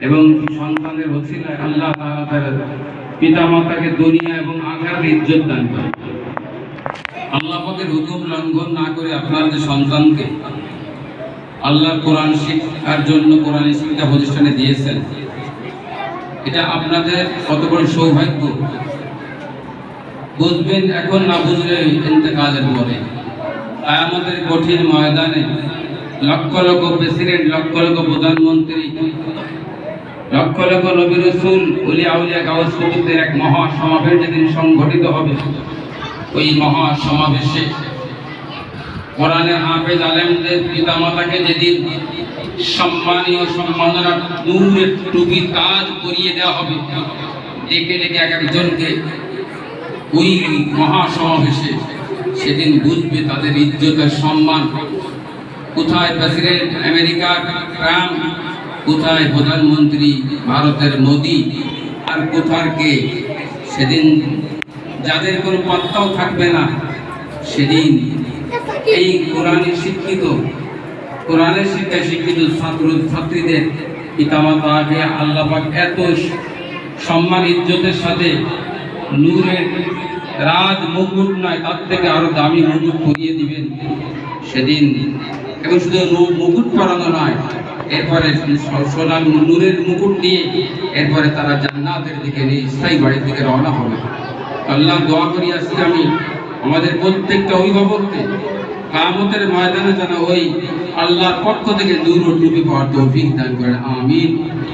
এবং সন্তানের ওসিলায় আল্লাহ তাআলা তার পিতামাতাকে দুনিয়া এবং আখিরাতে ইজ্জত দান করেন। আল্লাহ পাকের হুকুম লঙ্ঘন না করে আপনাদের সন্তানকে আল্লাহর কোরআন শিক্ষার জন্য কোরআনের শিক্ষা প্রতিষ্ঠানে দিয়েছেন, এটা আপনাদের কত বড় সৌভাগ্য। বুঝবেন এখন, না বুঝলে ইন্তেকালের পরে কিয়ামতের কঠিন ময়দানে লক্ষ লক্ষ প্রেসিডেন্ট, লক্ষ লক্ষ প্রধানমন্ত্রী, লক্ষ লক্ষ নবী রাসূল, ওলিয়া আউলিয়া গাউস কুতুবদের এক মহা সমাবেশ যেদিন সংগঠিত হবে, ওই মহা সমাবেশে কোরআনের হাফেজ আলেমদের পিতামাতাকে যেদিন সম্মানীয় সম্মাননা নূরের টুপি তাজ পরিয়ে দেওয়া হবে, ডেকে ডেকে এক একজনকে ওই মহা সমাবেশে, সেদিন বুঝবে তাদের ইজ্জতের সম্মান। কোথায় প্রেসিডেন্ট আমেরিকার ট্রাম্প, কোথায় প্রধানমন্ত্রী ভারতের মোদি, আর কোথার কে। সেদিন যাদের কোনো পাত্তাও থাকবে না, সেদিন এই কোরআনের শিক্ষিত, কোরআনের শিক্ষায় শিক্ষিত ছাত্র ছাত্রীদের পিতামাতাকে আল্লাহ পাক এত সম্মান ইজ্জতের সাথে নূরের রাজ মুকুট নয়, তার থেকে আরো দামি মুকুট পরিয়ে দিবেন সেদিন। এবং শুধু মুকুট পরানো নয়, এরপরে সোনার নূরের মুকুট নিয়ে এরপরে তারা জান্নাতের দিকে নিয়ে স্থায়ী বাড়ির দিকে রওনা হবে। আল্লাহ দোয়া করি আজকে আমি আমাদের প্রত্যেকটা অভিভাবককে কিয়ামতের ময়দানে যেন ওই আল্লাহর পক্ষ থেকে নূর ও টুপি পাওয়ার তৌফিক দান করেন, আমিন।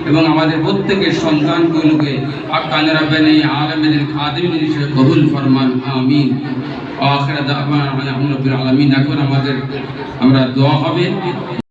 এবং আমাদের প্রত্যেকের সন্তানগুলোকে আকান রাব্বানি আলামিনের খাদিমিন হিসেবে কবুল ফরমান, আমিন। আখির দাওয়ানা আলহামদুলিল্লাহি রাব্বিল আলামিন। এখন আমরা দোয়া হবে।